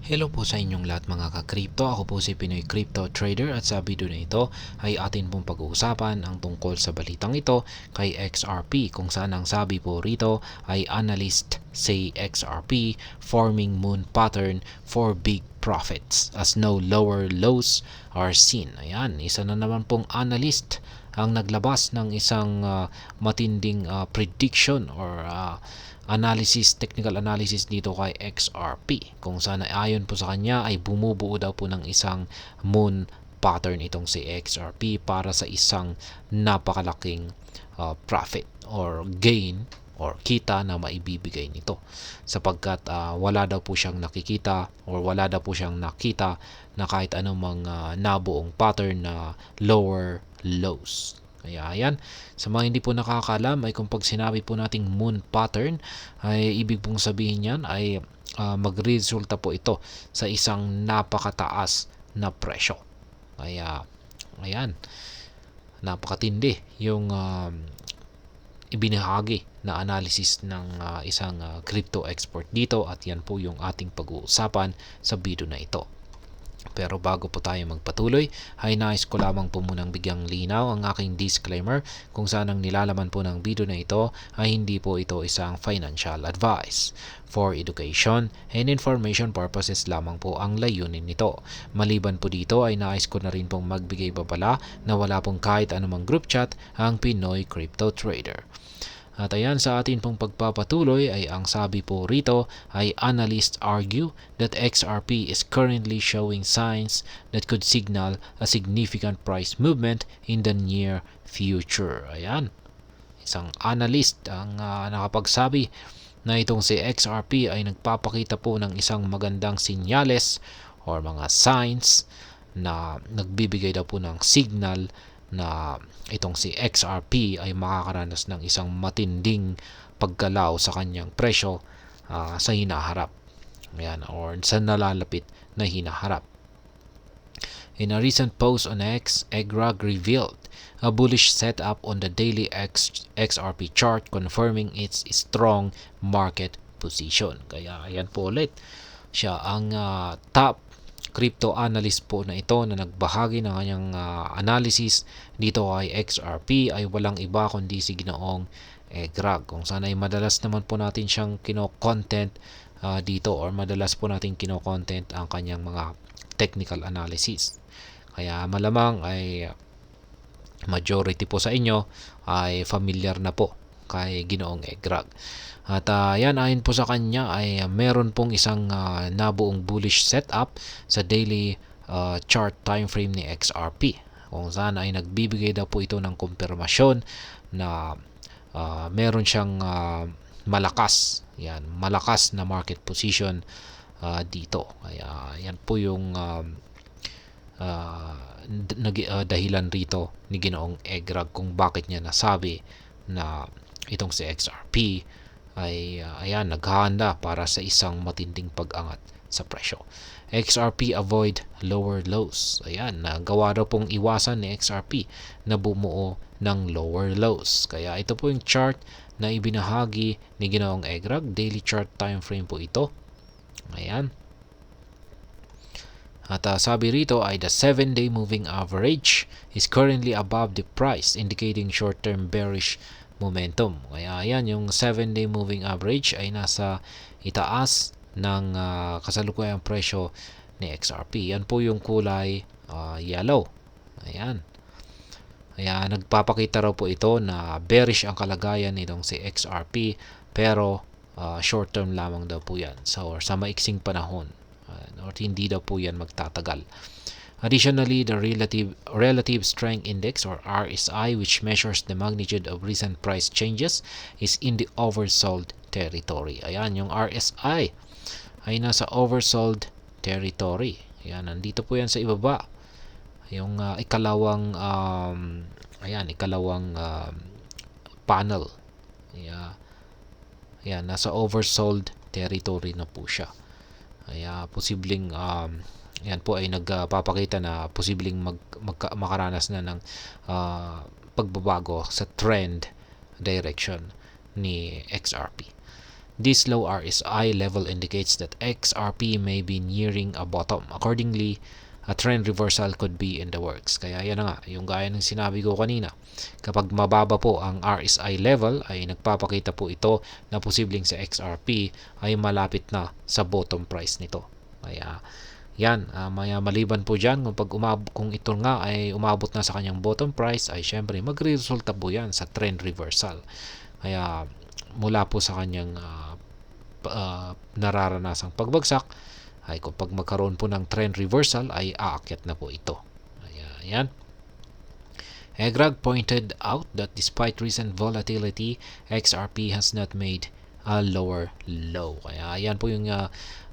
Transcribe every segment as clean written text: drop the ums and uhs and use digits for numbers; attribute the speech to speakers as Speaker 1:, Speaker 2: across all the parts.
Speaker 1: Hello po sa inyong lahat mga ka-crypto. Ako po si Pinoy Crypto Trader at sa video na ito ay atin pong pag-uusapan ang tungkol sa balitang ito kay XRP kung saan ang sabi po rito ay analyst say XRP forming moon pattern for big profits as no lower lows are seen. Ayan, isa na naman pong analyst ang naglabas ng isang matinding prediction or technical analysis dito kay XRP kung saan ayon po sa kanya ay bumubuo daw po ng isang moon pattern itong si XRP para sa isang napakalaking profit or gain or kita na maibibigay nito sapagkat wala daw po siyang nakikita or wala daw po siyang nakita na kahit anumang nabuong pattern na lower lows. Kaya ayan, sa mga hindi po nakakaalam ay kung pag sinabi po nating moon pattern ay ibig pong sabihin yan ay magresulta po ito sa isang napakataas na presyo. Kaya ayan, napakatindi yung ibinahagi na analysis ng isang crypto expert dito at yan po yung ating pag-uusapan sa video na ito. Pero bago po tayo magpatuloy, ay nais ko lamang po munang bigyang linaw ang aking disclaimer kung saan ang nilalaman po ng video na ito ay hindi po ito isang financial advice. For education and information purposes lamang po ang layunin nito. Maliban po dito ay nais ko na rin pong magbigay babala na wala pong kahit anumang group chat ang Pinoy Crypto Trader. At ayan, sa atin pong pagpapatuloy ay ang sabi po rito ay analysts argue that XRP is currently showing signs that could signal a significant price movement in the near future. Ayan, isang analyst ang nakapagsabi na itong si XRP ay nagpapakita po ng isang magandang sinyales or mga signs na nagbibigay daw po ng signal na itong si XRP ay makakaranas ng isang matinding paggalaw sa kanyang presyo sa hinaharap. Ayan, or sa nalalapit na hinaharap. In a recent post on X, EGRAG revealed a bullish setup on the daily XRP chart confirming its strong market position. Kaya ayan po ulit, siya ang top crypto analyst po na ito na nagbahagi ng kanyang analysis dito kay XRP ay walang iba kundi si Ginoong EGRAG kung saan ay madalas naman po natin siyang kino-content dito or madalas po natin kino-content ang kanyang mga technical analysis. Kaya malamang ay majority po sa inyo ay familiar na po kay Ginoong EGRAG. At yan, ayon po sa kanya ay meron pong isang nabuong bullish setup sa daily chart time frame ni XRP kung saan ay nagbibigay daw po ito ng kumpirmasyon na meron siyang malakas na market position dito. Kaya yan po yung dahilan rito ni Ginoong EGRAG kung bakit niya nasabi na itong si XRP ay ayan, naghahanda para sa isang matinding pag-angat sa presyo. XRP avoid lower lows. Ayan, nagawa daw pong iwasan ni XRP na bumuo ng lower lows. Kaya ito po yung chart na ibinahagi ni Ginoong EGRAG. Daily chart time frame po ito. Ayan. At sabi rito ay the 7-day moving average is currently above the price indicating short-term bearish momentum. Kaya ayan, yung 7-day moving average ay nasa itaas ng kasalukuyang presyo ni XRP. Yan po yung kulay yellow. Ayan. Kaya nagpapakita raw po ito na bearish ang kalagayan nitong si XRP pero short term lamang daw po yan. So, sa maiksing panahon or hindi daw po yan magtatagal. Additionally, the relative strength index or RSI, which measures the magnitude of recent price changes, is in the oversold territory. Ayan, yung RSI ay nasa oversold territory. Ayan, nandito po yan sa ibaba. Yung ikalawang panel. Ayan, nasa oversold territory na po siya. Kaya posibleng yan po ay nagpapakita na posibleng makaranas na ng pagbabago sa trend direction ni XRP. This low RSI level indicates that XRP may be nearing a bottom. Accordingly, a trend reversal could be in the works. Kaya yan na nga, yung gaya ng sinabi ko kanina. Kapag mababa po ang RSI level, ay nagpapakita po ito na posibleng sa XRP ay malapit na sa bottom price nito. Kaya yan, maliban po dyan, kung ito nga ay umabot na sa kanyang bottom price, ay syempre magre-resulta po yan sa trend reversal. Kaya mula po sa kanyang nararanasang pagbagsak, ay kapag magkaroon po ng trend reversal, ay aakyat na po ito. Ayan. EGRAG pointed out that despite recent volatility, XRP has not made a lower low. Kaya yan po yung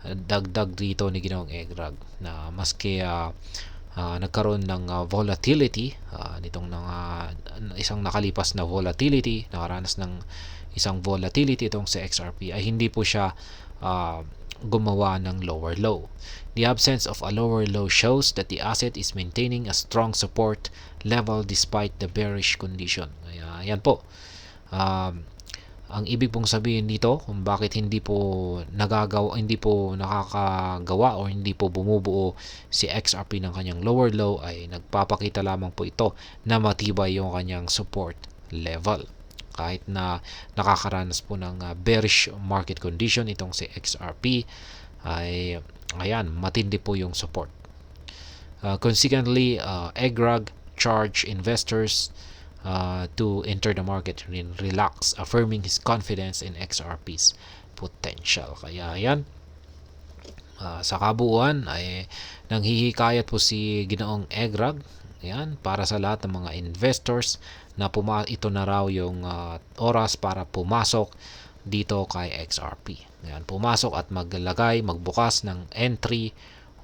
Speaker 1: dagdag dito ni Ginoong EGRAG, na maski nagkaroon ng volatility nitong isang nakalipas na volatility, nakaranas ng isang volatility itong sa XRP, ay hindi po siya gumawa ng lower low. The absence of a lower low shows that the asset is maintaining a strong support level despite the bearish condition. Kaya yan po. Ang ibig pong sabihin dito kung bakit hindi po nakakagawa o hindi po bumubuo si XRP ng kanyang lower low, ay nagpapakita lamang po ito na matibay yung kanyang support level. Kahit na nakakaranas po ng bearish market condition itong si XRP, ay ayan, matindi po yung support. Consequently, EGRAG charge investors to enter the market and relax, affirming his confidence in XRP's potential. Kaya yan, sa kabuuan ay nanghihikayat po si Ginoong EGRAG, yan, para sa lahat ng mga investors na ito na raw yung oras para pumasok dito kay XRP. Yan, pumasok at magbukas ng entry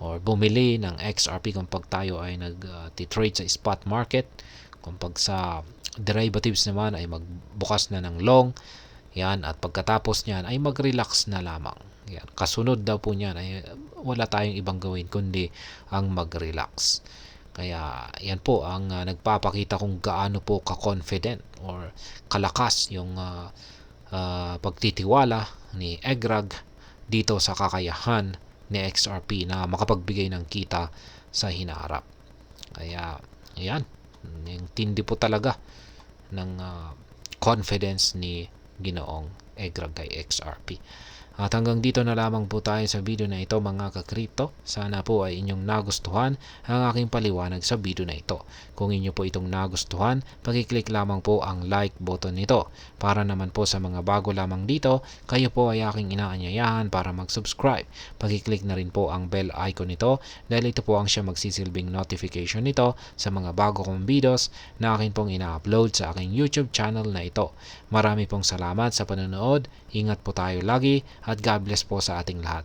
Speaker 1: or bumili ng XRP kung pag tayo ay nag-trade sa spot market. Kung pag sa derivatives naman ay magbukas na ng long. Yan, at pagkatapos niyan ay mag-relax na lamang. Yan, kasunod daw po niyan ay wala tayong ibang gawin kundi ang mag-relax. Kaya yan po ang nagpapakita kung gaano po ka-confident or kalakas yung pagtitiwala ni EGRAG dito sa kakayahan ni XRP na makapagbigay ng kita sa hinaharap. Kaya yan, yung tindi po talaga ng confidence ni Ginoong EGRAG kay XRP. At hanggang dito na lamang po tayo sa video na ito, mga ka-crypto. Sana po ay inyong nagustuhan ang aking paliwanag sa video na ito. Kung inyo po itong nagustuhan, pakiclick lamang po ang like button nito. Para naman po sa mga bago lamang dito, kayo po ay aking inaanyayahan para mag-subscribe. Pakiclick na rin po ang bell icon nito dahil ito po ang siya magsisilbing notification nito sa mga bago kong videos na akin pong ina-upload sa aking YouTube channel na ito. Marami pong salamat sa panonood. Ingat po tayo lagi at God bless po sa ating lahat.